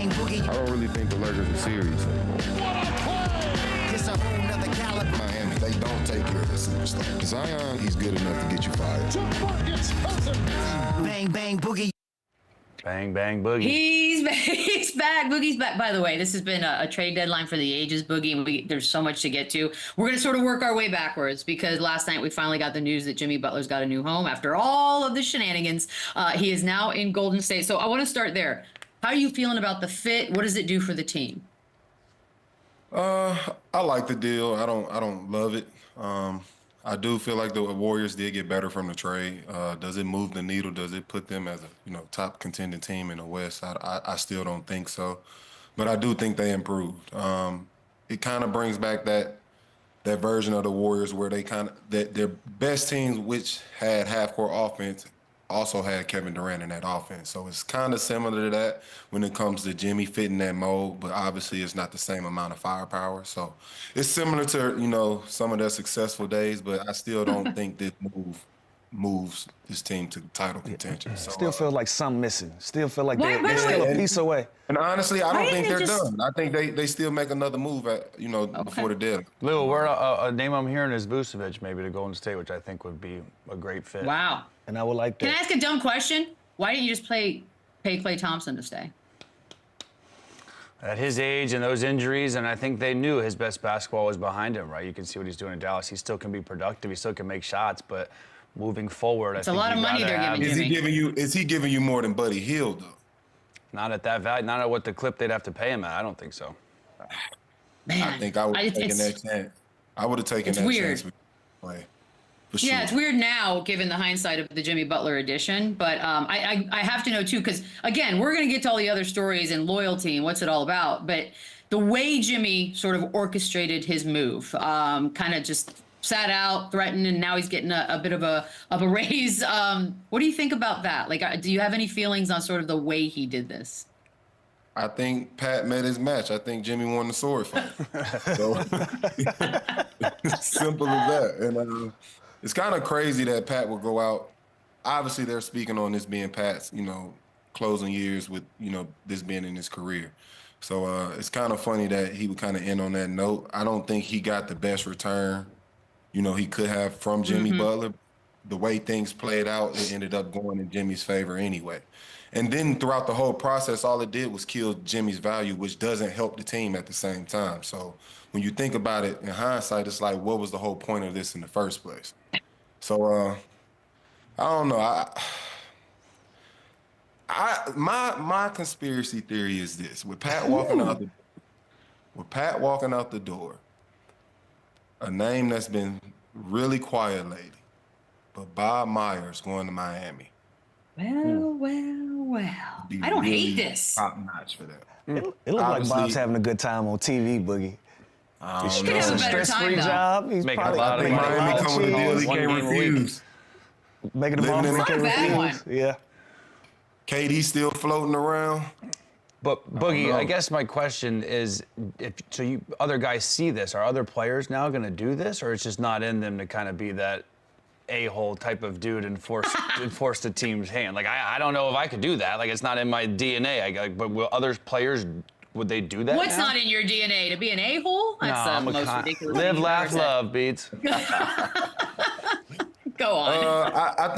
bang, boogie. I don't really think the Lakers are serious anymore. It's a whole nother caliber. Miami, they don't take care of the superstar. Zion, he's good enough to get you fired. Bang, bang, boogie. Bang, bang, Boogie. He's back. Boogie's back. By the way, this has been a trade deadline for the ages, Boogie, and there's so much to get to. We're going to sort of work our way backwards because last night we finally got the news that Jimmy Butler's got a new home after all of the shenanigans. He is now in Golden State. So I want to start there. How are you feeling about the fit? What does it do for the team? I like the deal. I don't love it. I do feel like the Warriors did get better from the trade. Does it move the needle? Does it put them as a top contending team in the West? I still don't think so, but I do think they improved. It kind of brings back that version of the Warriors where they their best teams, which had half-court offense, also had Kevin Durant in that offense. So it's kind of similar to that when it comes to Jimmy fitting that mold, but obviously it's not the same amount of firepower. So it's similar to, some of their successful days, but I still don't think this move moves this team to title contention. So, still feel like something missing. Still feel like they're still a piece away. And honestly, I don't think they're done. I think they still make another move before the deadline. Lou, a name I'm hearing is Vucevic maybe to Golden State, which I think would be a great fit. Wow. And I would like that. Can I ask a dumb question? Why didn't you just pay Klay Thompson to stay? At his age and those injuries, and I think they knew his best basketball was behind him, right? You can see what he's doing in Dallas. He still can be productive. He still can make shots, but moving forward, it's a lot of money they're giving Jimmy. Is he giving you more than Buddy Hield, though? Not at that value. Not at what the clip they'd have to pay him at. I don't think so. Man, I think I would have taken that chance. I would have taken that chance with Klay. Sure. Yeah, it's weird now, given the hindsight of the Jimmy Butler edition. But I have to know, too, because, again, we're going to get to all the other stories and loyalty and what's it all about. But the way Jimmy sort of orchestrated his move, kind of just sat out, threatened, and now he's getting a bit of a raise. What do you think about that? Like, do you have any feelings on sort of the way he did this? I think Pat met his match. I think Jimmy won the sword fight. So, simple as that. And it's kind of crazy that Pat would go out. Obviously, they're speaking on this being Pat's, closing years with, this being in his career. So it's kind of funny that he would kind of end on that note. I don't think he got the best return, he could have from Jimmy Butler. The way things played out, it ended up going in Jimmy's favor anyway. And then throughout the whole process, all it did was kill Jimmy's value, which doesn't help the team at the same time. So when you think about it in hindsight, it's like, what was the whole point of this in the first place? So I don't know. My conspiracy theory is this: with Pat walking out the door, a name that's been really quiet lately, but Bob Myers going to Miami. Well. I don't hate this. Top notch for that. It looks like Bob's having a good time on TV, Boogie. He could have a better stress-free time, job. He's making probably a lot of money. Miami coming to deal, he can't refuse. Making the ball, he can't refuse. Yeah. KD still floating around. But Boogie, I guess my question is, other guys see this, are other players now going to do this, or it's just not in them to kind of be that a-hole type of dude and force the team's hand? Like, I don't know if I could do that. Like, it's not in my DNA. But will other players, would they do that? What's now? not in your DNA? To be an a-hole? That's the most ridiculous. Live, laugh, love, Beats. Go on. I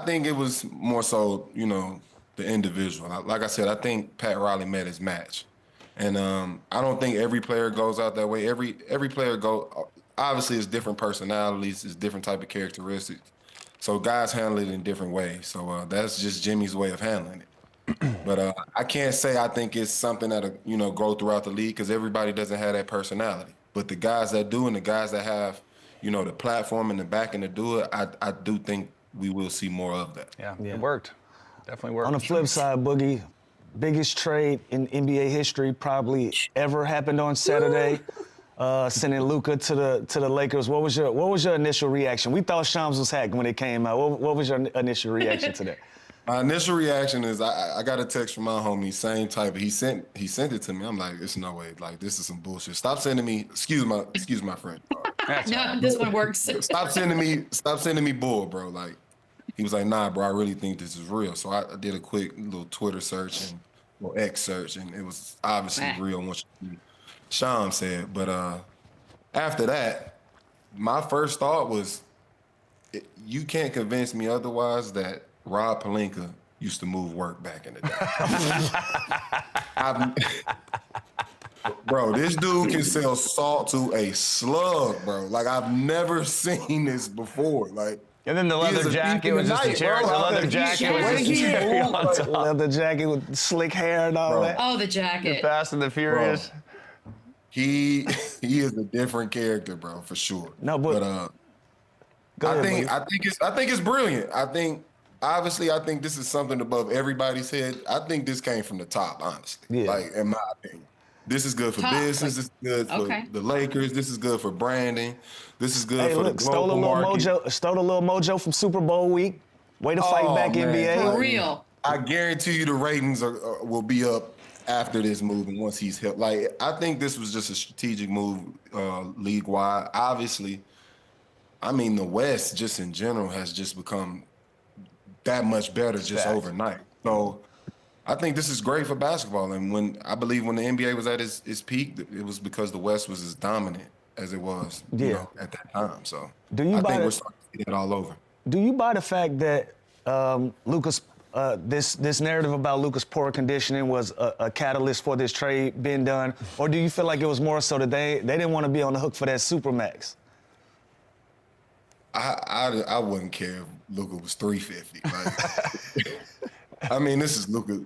think it was more so, the individual. Like I said, I think Pat Riley met his match. And I don't think every player goes out that way. Every player obviously it's different personalities, it's different type of characteristics. So guys handle it in different ways. So that's just Jimmy's way of handling it. But I can't say I think it's something that'll, go throughout the league because everybody doesn't have that personality. But the guys that do and the guys that have, the platform and the backing to do it, I do think we will see more of that. Yeah, it worked. Definitely worked. On the flip side, Boogie, biggest trade in NBA history probably ever happened on Saturday. Sending Luka to the Lakers. What was your initial reaction? We thought Shams was hacked when it came out. What was your initial reaction to that? My initial reaction is I got a text from my homie, same type. He sent it to me. I'm like, it's no way. Like, this is some bullshit. Stop sending me. Excuse my friend. No, this one works. Stop sending me bull, bro. Like, he was like, nah, bro, I really think this is real. So I did a quick little Twitter search, and X search, and it was obviously real once Sean said. But after that, my first thought was, you can't convince me otherwise that Rob Pelinka used to move work back in the day. Bro, this dude can sell salt to a slug, bro. Like, I've never seen this before. Like, and then the leather jacket was just a cherry. The leather jacket was just a cherry on top. Leather jacket with slick hair and all that. Oh, the jacket. Fast and the Furious. Bro, he is a different character, bro, for sure. No, but I think it's brilliant. I think this is something above everybody's head. I think this came from the top, honestly. Yeah. Like, in my opinion. This is good for business. This is good for the Lakers. This is good for branding. This is good for the global market. Stole a little mojo from Super Bowl week. Way to fight back, man. NBA. For real. I guarantee you the ratings will be up after this move and once he's helped. Like, I think this was just a strategic move league-wide. Obviously, I mean, the West just in general has just become that much better just overnight. So I think this is great for basketball. And I believe when the NBA was at its peak, it was because the West was as dominant as it was at that time. So I think we're starting to see it all over. Do you buy the fact that Luka's this narrative about Luka's poor conditioning was a catalyst for this trade being done? Or do you feel like it was more so that they didn't want to be on the hook for that Supermax? I wouldn't care if Luka was 350. Like, I mean, this is Luka.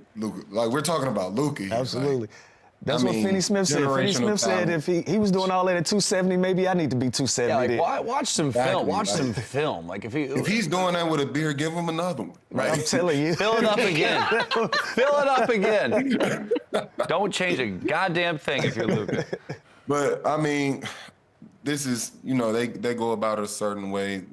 Like, we're talking about Luka here. Absolutely. Like, That's what Finney Smith said. Finney Smith said if he was doing all that at 270, maybe I need to be 270. Yeah, like, watch some film. Watch some film. Like, if he's doing that with a beer, give him another one. Right? I'm telling you. Fill it up again. Fill it up again. Don't change a goddamn thing if you're Luka. But, I mean, this is, they go about it a certain way.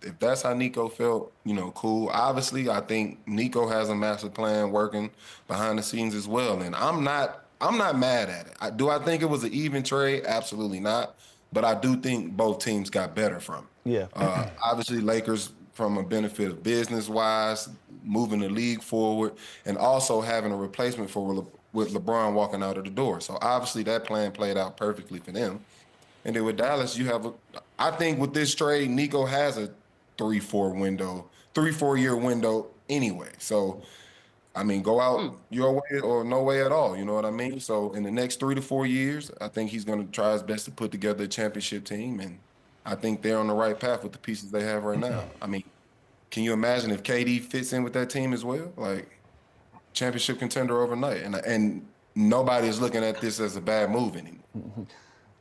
If that's how Nico felt, cool. Obviously, I think Nico has a master plan working behind the scenes as well. And I'm not mad at it. Do I think it was an even trade? Absolutely not. But I do think both teams got better from it. Yeah. Obviously, Lakers from a benefit of business-wise, moving the league forward, and also having a replacement with LeBron walking out of the door. So obviously that plan played out perfectly for them. And then with Dallas, I think with this trade, Nico has a 3-4 year window anyway. So, I mean, go out your way or no way at all. You know what I mean? So in the next 3 to 4 years, I think he's going to try his best to put together a championship team. And I think they're on the right path with the pieces they have right now. I mean, can you imagine if KD fits in with that team as well? Like, championship contender overnight. And nobody is looking at this as a bad move anymore. Mm-hmm.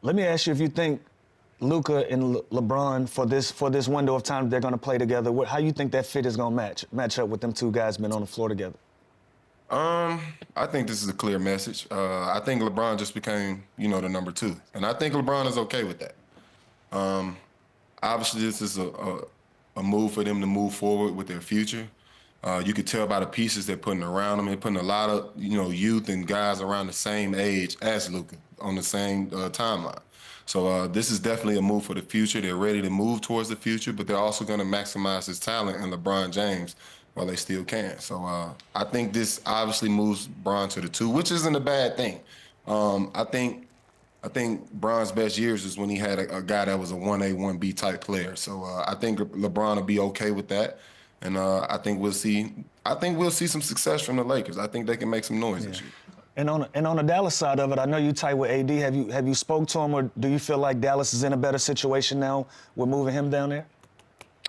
Let me ask you if you think Luka and LeBron for this window of time they're going to play together, how you think that fit is going to match up with them two guys being on the floor together? I think this is a clear message. I think LeBron just became, the number 2. And I think LeBron is okay with that. Obviously, this is a move for them to move forward with their future. You could tell by the pieces they're putting around them. They're putting a lot of, youth and guys around the same age as Luka on the same timeline. So this is definitely a move for the future. They're ready to move towards the future, but they're also going to maximize his talent and LeBron James while they still can. So I think this obviously moves Bron to the 2, which isn't a bad thing. I think Bron's best years is when he had a guy that was a 1A, 1B type player. So I think LeBron will be okay with that. And I think we'll see some success from the Lakers. I think they can make some noise this year. And on the Dallas side of it, I know you tight with AD. Have you spoke to him, or do you feel like Dallas is in a better situation now with moving him down there?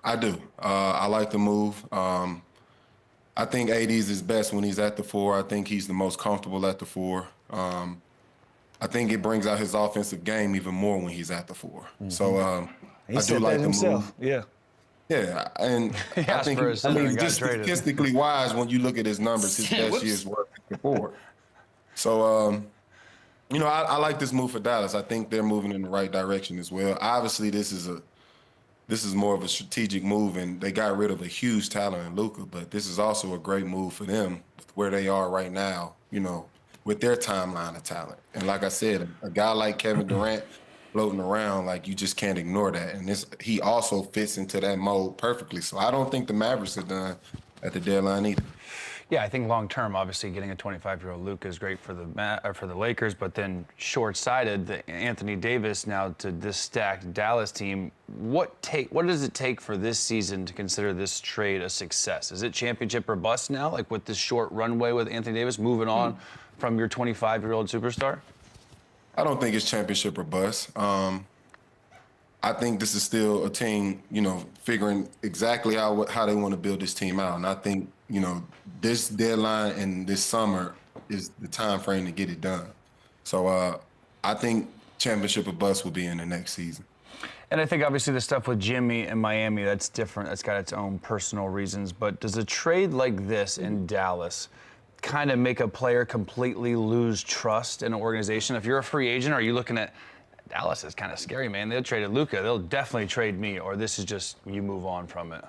I do. I like the move. I think AD is his best when he's at the 4. I think he's the most comfortable at the 4. I think it brings out his offensive game even more when he's at the 4. Mm-hmm. So I do like the move. Yeah. Yeah, and I think, just statistically wise, when you look at his numbers, his best years were before. So, I like this move for Dallas. I think they're moving in the right direction as well. Obviously, this is more of a strategic move, and they got rid of a huge talent in Luka, but this is also a great move for them with where they are right now, with their timeline of talent. And like I said, a guy like Kevin Durant floating around, like, you just can't ignore that. And he also fits into that mold perfectly. So I don't think the Mavericks are done at the deadline either. Yeah, I think long term, obviously, getting a 25-year-old Luka is great for the Lakers, but then short-sighted, the Anthony Davis now to this stacked Dallas team. What does it take for this season to consider this trade a success? Is it championship or bust now, like with this short runway with Anthony Davis moving on from your 25-year-old superstar? I don't think it's championship or bust. I think this is still a team, figuring exactly how they want to build this team out. And I think, this deadline and this summer is the time frame to get it done. So I think championship or bust will be in the next season. And I think obviously the stuff with Jimmy and Miami, that's different. That's got its own personal reasons. But does a trade like this in Dallas kind of make a player completely lose trust in an organization? If you're a free agent, are you looking at Dallas is kind of scary, man. They'll trade Luka. They'll definitely trade me, or this is just you move on from it.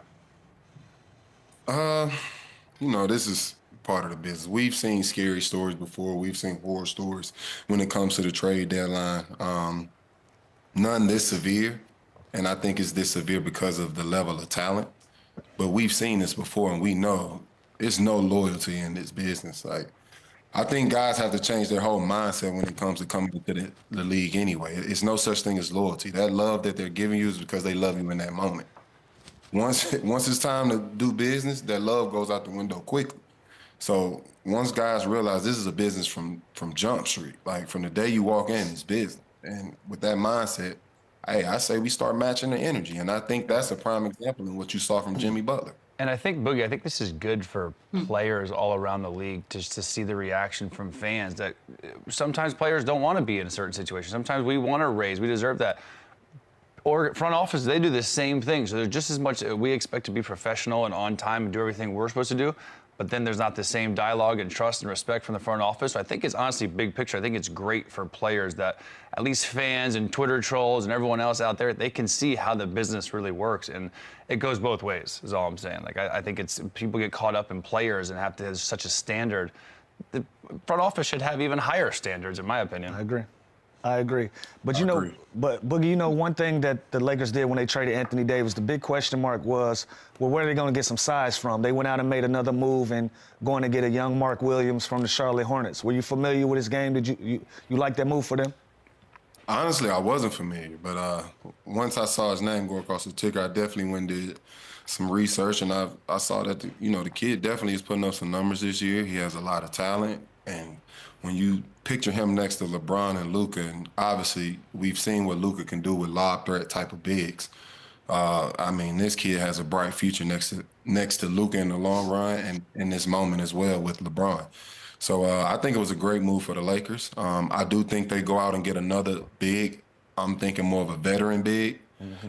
This is part of the business. We've seen scary stories before. We've seen horror stories when it comes to the trade deadline. None this severe, and I think it's this severe because of the level of talent. But we've seen this before, and we know there's no loyalty in this business. Like, I think guys have to change their whole mindset when it comes to coming to the league anyway. It's no such thing as loyalty. That love that they're giving you is because they love you in that moment. Once it's time to do business, that love goes out the window quickly. So once guys realize this is a business from Jump Street, like from the day you walk in, it's business. And with that mindset, hey, I say we start matching the energy. And I think that's a prime example of what you saw from Jimmy Butler. And I think, Boogie, I think this is good for players all around the league just to see the reaction from fans that sometimes players don't want to be in a certain situation. Sometimes we want to raise. We deserve that. Or front office, they do the same thing. So there's just as much, we expect to be professional and on time and do everything we're supposed to do. But then there's not the same dialogue and trust and respect from the front office. So I think it's honestly big picture. I think it's great for players that at least fans and Twitter trolls and everyone else out there, they can see how the business really works. And it goes both ways, is all I'm saying. Like, I think it's people get caught up in players and have to have such a standard. The front office should have even higher standards, in my opinion. I agree. But Boogie, one thing that the Lakers did when they traded Anthony Davis, the big question mark was, well, where are they going to get some size from? They went out and made another move and going to get a young Mark Williams from the Charlotte Hornets. Were you familiar with his game? Did you like that move for them? Honestly, I wasn't familiar, but once I saw his name go across the ticker, I definitely went and did some research, and I saw that the kid definitely is putting up some numbers this year. He has a lot of talent, and when you picture him next to LeBron and Luka, and obviously we've seen what Luka can do with lob threat type of bigs. This kid has a bright future next to Luka in the long run, and in this moment as well with LeBron. So I think it was a great move for the Lakers. I do think they go out and get another big. I'm thinking more of a veteran big,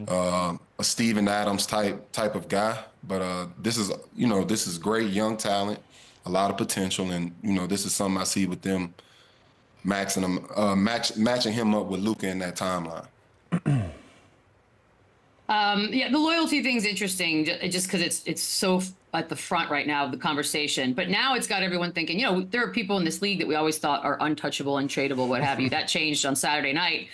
a Steven Adams type of guy. But this is great young talent, a lot of potential, and this is something I see with them matching him up with Luka in that timeline. The loyalty thing's interesting just because it's so at the front right now of the conversation. But now it's got everyone thinking, there are people in this league that we always thought are untouchable, untradeable, what have you. That changed on Saturday night.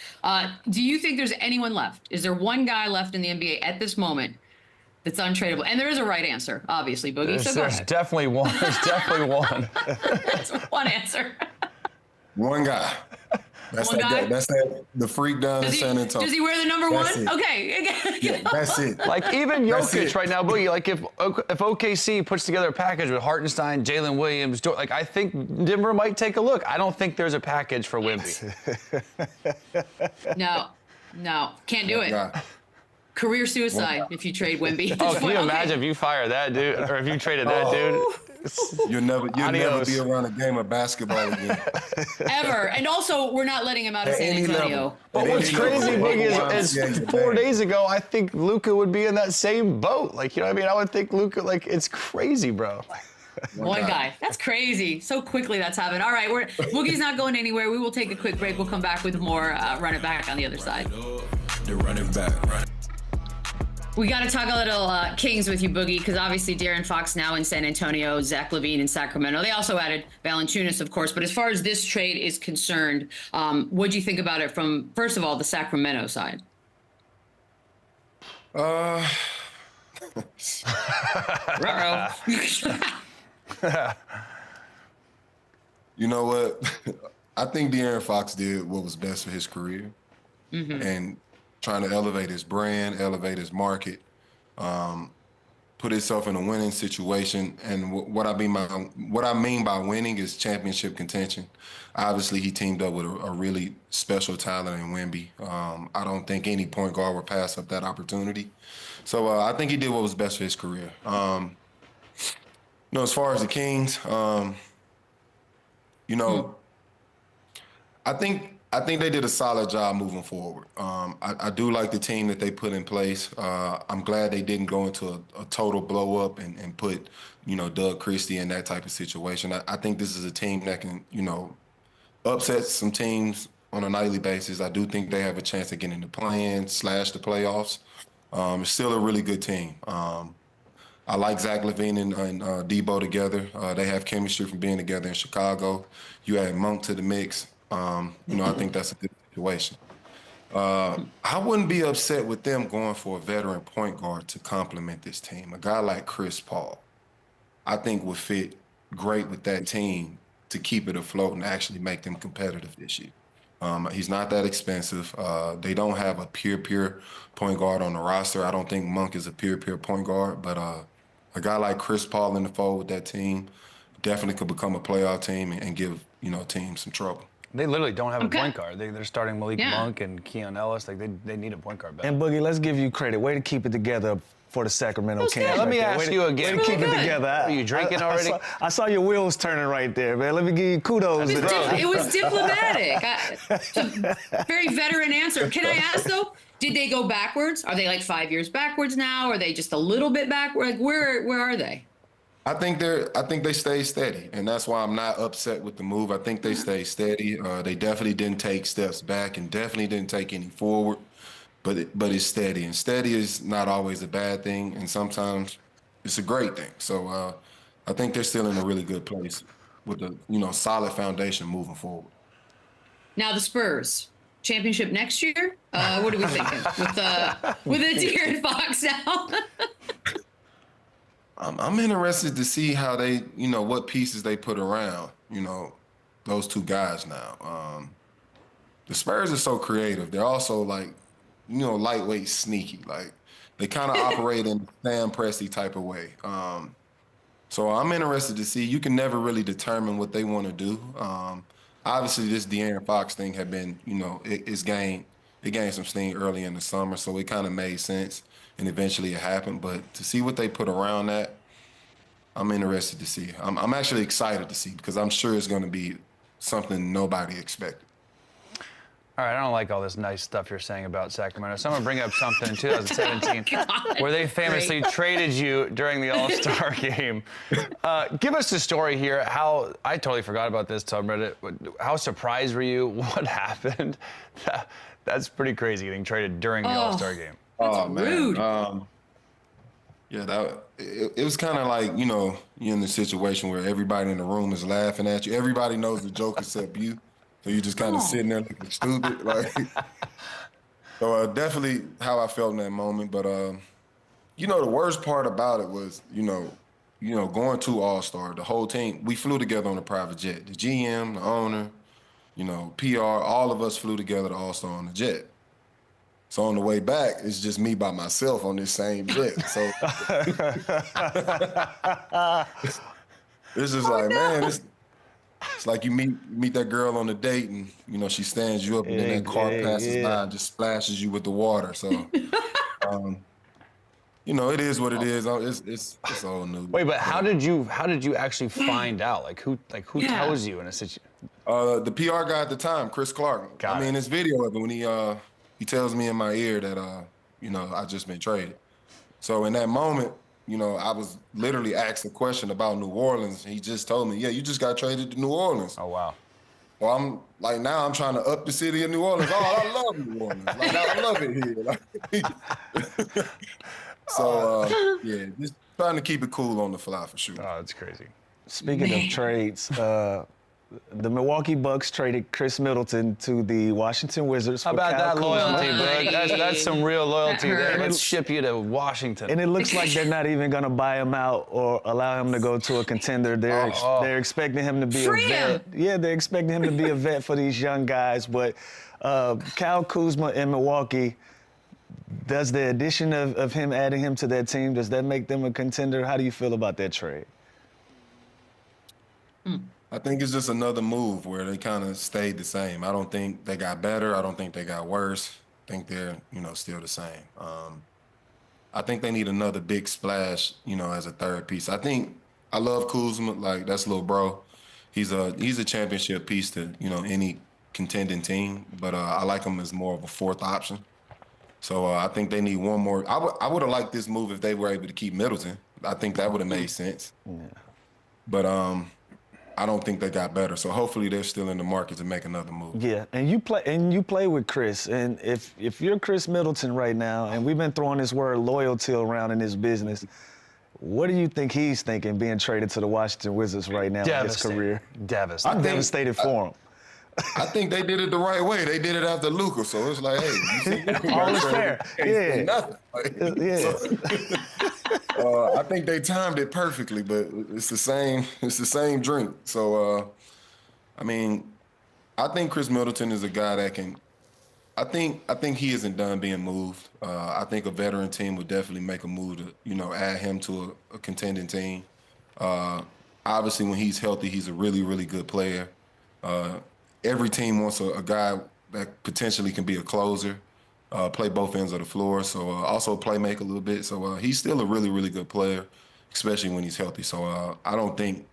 Do you think there's anyone left? Is there one guy left in the NBA at this moment that's untradeable? And there is a right answer, obviously, Boogie. There's definitely one. There's definitely one. That's one answer. One guy. That's the freak down in San Antonio. Does he wear the number that's one? It. Okay. Yeah, that's it. Like even Jokic right now, Boogie. Like if OKC puts together a package with Hartenstein, Jalen Williams, like I think Denver might take a look. I don't think there's a package for Wemby. No, can't do it. God. Career suicide if you trade Wemby. Oh, can you imagine if you fire that dude, or if you traded that dude? You'll never be around a game of basketball again. Ever. And also, we're not letting him out of San Antonio. But what's crazy, Boogie, is 4 days ago, I think Luka would be in that same boat. Like, you know what I mean? I would think Luka, like, it's crazy, bro. One guy. That's crazy. So quickly that's happened. All right, Boogie's not going anywhere. We will take a quick break. We'll come back with more Run It Back on the other side. The Run It Back. We got to talk a little Kings with you, Boogie, because obviously De'Aaron Fox now in San Antonio, Zach LaVine in Sacramento. They also added Valanciunas, of course. But as far as this trade is concerned, what do you think about it from, first of all, the Sacramento side? You know what? I think De'Aaron Fox did what was best for his career, and trying to elevate his brand, elevate his market, put himself in a winning situation. And what I mean by winning is championship contention. Obviously, he teamed up with a really special talent in WEMBY. I don't think any point guard would pass up that opportunity. So I think he did what was best for his career. As far as the Kings, I think they did a solid job moving forward. I do like the team that they put in place. I'm glad they didn't go into a total blow up and put, Doug Christie in that type of situation. I think this is a team that can, upset some teams on a nightly basis. I do think they have a chance of getting the play-in / the playoffs. It's still a really good team. I like Zach LaVine and Debo together. They have chemistry from being together in Chicago. You add Monk to the mix. I think that's a good situation. I wouldn't be upset with them going for a veteran point guard to complement this team. A guy like Chris Paul, I think would fit great with that team to keep it afloat and actually make them competitive this year. He's not that expensive. They don't have a pure point guard on the roster. I don't think Monk is a pure point guard, but a guy like Chris Paul in the fold with that team definitely could become a playoff team and give, teams some trouble. They literally don't have a point guard. They're starting Malik Monk and Keon Ellis. Like they need a point guard back. And Boogie, let's give you credit. Way to keep it together for the Sacramento Kings. Let me ask you again. Way to keep it together. Are you drinking already? I saw your wheels turning right there, man. Let me give you kudos. It was diplomatic. Very veteran answer. Can I ask though? Did they go backwards? Are they like 5 years backwards now? Are they just a little bit backward? Like where are they? I think they stay steady, and that's why I'm not upset with the move. I think they stay steady. They definitely didn't take steps back and definitely didn't take any forward, but it's steady. And steady is not always a bad thing, and sometimes it's a great thing. So I think they're still in a really good place with a solid foundation moving forward. Now the Spurs. Championship next year? What are we thinking with the De'Aaron Fox now? I'm interested to see how they, what pieces they put around, those two guys now. The Spurs are so creative. They're also like, lightweight, sneaky. Like they kind of operate in Sam Presti type of way. So I'm interested to see. You can never really determine what they want to do. Obviously, this De'Aaron Fox thing had been, it gained some steam early in the summer, so it kind of made sense, and eventually it happened. But to see what they put around that, I'm interested to see. I'm actually excited to see because I'm sure it's going to be something nobody expected. All right, I don't like all this nice stuff you're saying about Sacramento. So I'm going to bring up something in 2017 where they famously traded you during the All-Star game. Give us the story here. I totally forgot about this till I read it. How surprised were you? What happened? That's pretty crazy getting traded during the All-Star game. Oh, man. Rude. It was kind of like, you're in the situation where everybody in the room is laughing at you. Everybody knows the joke except you. So you're just kind of sitting there looking stupid. So definitely how I felt in that moment. But, the worst part about it was, going to All-Star, the whole team, we flew together on a private jet. The GM, the owner, PR, all of us flew together to All-Star on the jet. So on the way back, it's just me by myself on this same jet. So it's just man, it's like you meet that girl on a date and, she stands you up and then that car passes by and just splashes you with the water. So, it is what it is. It's all new. Wait, but how did you actually find out? Who tells you in a situation? The PR guy at the time, Chris Clark. This video of it when he tells me in my ear that, I just been traded. So in that moment, I was literally asked a question about New Orleans. He just told me, yeah, you just got traded to New Orleans. Oh, wow. Well, now I'm trying to up the city of New Orleans. Oh, I love New Orleans. I love it here. So, just trying to keep it cool on the fly for sure. Oh, that's crazy. Speaking of trades, the Milwaukee Bucks traded Khris Middleton to the Washington Wizards. How for about Kyle that loyalty, Kuzma. bud? That's some real loyalty That there. hurts. Let's ship you to Washington. And it looks like they're not even going to buy him out or allow him to go to a contender. They're expecting him to be Free a vet. him. Yeah, they're expecting him to be a vet for these young guys. But Kyle Kuzma in Milwaukee, does the addition of him, adding him to that team, does that make them a contender? How do you feel about that trade? I think it's just another move where they kind of stayed the same. I don't think they got better. I don't think they got worse. I think they're, still the same. I think they need another big splash, as a third piece. I love Kuzma, like that's little bro. He's a championship piece to, any contending team, but I like him as more of a fourth option. So I think they need one more. I would have liked this move if they were able to keep Middleton. I think that would have made sense. Yeah. But I don't think they got better. So hopefully they're still in the market to make another move. Yeah, and you play with Khris, and if you're Khris Middleton right now, and we've been throwing this word loyalty around in this business, what do you think he's thinking being traded to the Washington Wizards right now in his career? Devastated. I'm devastated for him. I think they did it the right way. They did it after Luka, so it's like, hey, you see Luka All is fair. Yeah. Nothing. I think they timed it perfectly, but it's the same drink. So, I think Khris Middleton is a guy that can. I think he isn't done being moved. I think a veteran team would definitely make a move to, add him to a contending team. Obviously, when he's healthy, he's a really, really good player. Every team wants a guy that potentially can be a closer, play both ends of the floor, so also playmaker a little bit. So he's still a really, really good player, especially when he's healthy. So I don't think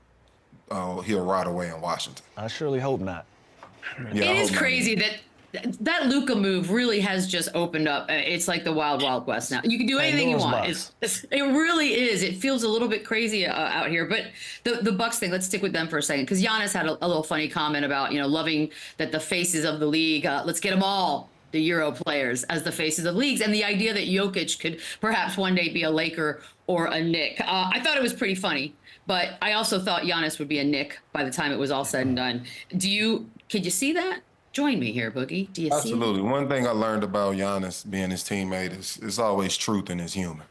he'll rot away in Washington. I surely hope not. Yeah, It is crazy that Luka move really has just opened up. It's like the wild, wild west now. You can do anything you want. It really is. It feels a little bit crazy out here. But the Bucks thing, let's stick with them for a second. Because Giannis had a little funny comment about, loving that the faces of the league, let's get them all, the Euro players, as the faces of leagues. And the idea that Jokic could perhaps one day be a Laker or a Knick. I thought it was pretty funny. But I also thought Giannis would be a Knick by the time it was all said and done. Could you see that? Join me here, Boogie. Do you see? Absolutely. One thing I learned about Giannis being his teammate is always truth in his humor.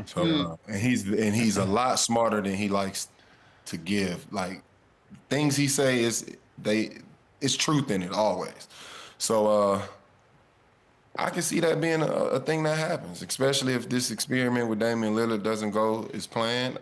So and he's a lot smarter than he likes to give. Like things he say it's truth in it always. So I can see that being a thing that happens, especially if this experiment with Damian Lillard doesn't go as planned.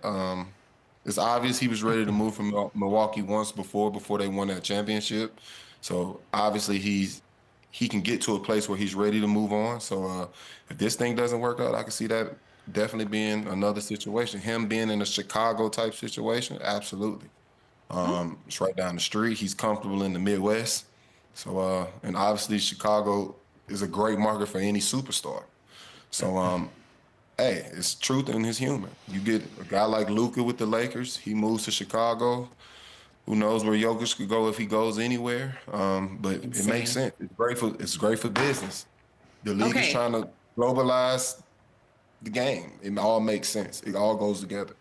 It's obvious he was ready to move from Milwaukee once before they won that championship. So obviously he can get to a place where he's ready to move on. So if this thing doesn't work out, I can see that definitely being another situation. Him being in a Chicago type situation, absolutely. It's right down the street. He's comfortable in the Midwest. So and obviously Chicago is a great market for any superstar. So hey, it's truth in his humor. You get a guy like Luka with the Lakers. He moves to Chicago. Who knows where Jokic could go if he goes anywhere? But it makes sense. It's great for business. The league is trying to globalize the game. It all makes sense. It all goes together.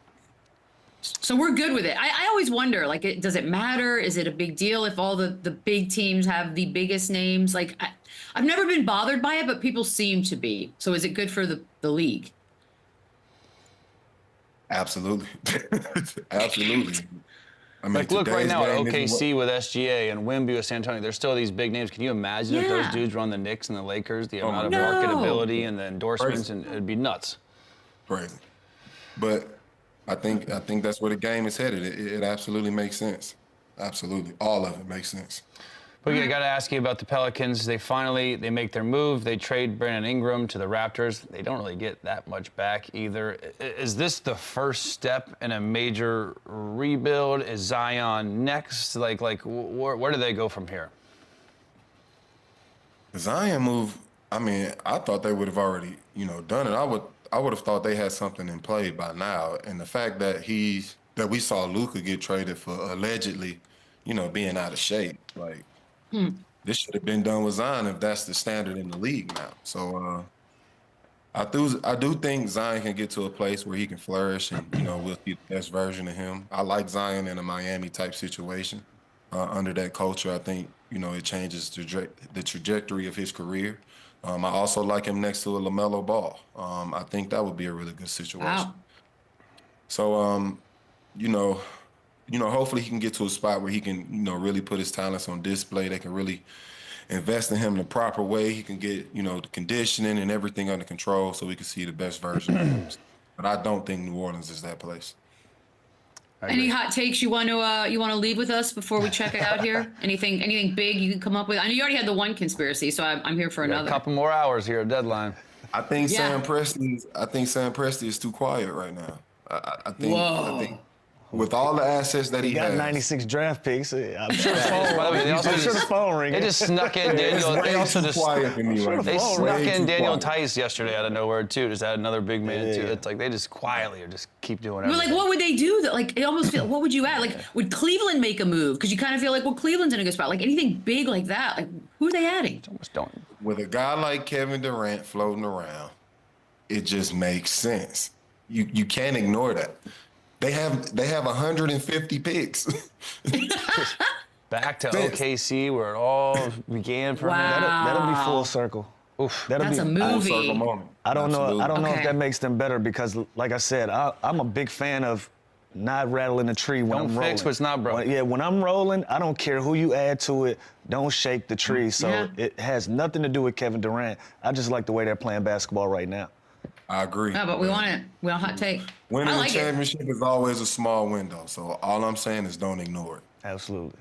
So we're good with it. I always wonder, like, does it matter? Is it a big deal if all the big teams have the biggest names? Like, I've never been bothered by it, but people seem to be. So is it good for the league? Absolutely. Absolutely. Like, look right now at OKC with SGA and WEMBY with San Antonio. There's still these big names. Can you imagine if those dudes were on the Knicks and the Lakers, the amount of marketability and the endorsements, and it'd be nuts. Crazy. But I think that's where the game is headed. It absolutely makes sense. Absolutely. All of it makes sense. Boogie, I got to ask you about the Pelicans. They make their move. They trade Brandon Ingram to the Raptors. They don't really get that much back either. Is this the first step in a major rebuild? Is Zion next? Like where do they go from here? The Zion move, I thought they would have already, done it. I would have thought they had something in play by now. And the fact that we saw Luka get traded for allegedly, being out of shape, like, this should have been done with Zion if that's the standard in the league now. So I do think Zion can get to a place where he can flourish and, we'll see the best version of him. I like Zion in a Miami type situation. under that culture. I think, it changes the trajectory of his career. I also like him next to a LaMelo Ball. I think that would be a really good situation. Wow. So, hopefully he can get to a spot where he can, really put his talents on display. They can really invest in him in the proper way. He can get, the conditioning and everything under control so we can see the best version of him. But I don't think New Orleans is that place. Any hot takes you want to leave with us before we check it out here? Anything big you can come up with? I know you already had the one conspiracy, so I'm here for another. A couple more hours here, deadline. I think Sam Presti is too quiet right now. I think with all the assets that he got has, 96 draft picks. I'm sure the phone ringing. They just snuck in Daniel. They also just they snuck in Daniel Tice yesterday out of nowhere too. Just add another big man too. It's like they just quietly or just keep doing everything. But like, what would they do? Like, it almost feel. What would you add? Like, would Cleveland make a move? Because you kind of feel like, well, Cleveland's in a good spot. Like anything big like that. Like, who are they adding? Almost don't. With a guy like Kevin Durant floating around, it just makes sense. You can't ignore that. They have 150 picks. Back to OKC where it all began for him. That'll be full circle. Oof. That's a movie. I don't know if that makes them better because, like I said, I'm a big fan of not rattling the tree when I'm rolling. Don't fix what's not broken. When I'm rolling, I don't care who you add to it. Don't shake the tree. So it has nothing to do with Kevin Durant. I just like the way they're playing basketball right now. I agree. No, but we want it. We want a hot take. Winning a championship is always a small window. So all I'm saying is don't ignore it. Absolutely.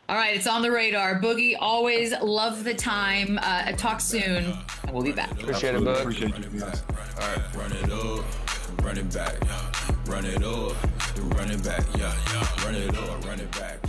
All right, it's on the radar. Boogie, always love the time. Talk soon, and we'll be back. Appreciate it, Boog. Appreciate you guys. All right, run it up, run it back, run it up, run it back, run it up, run it back.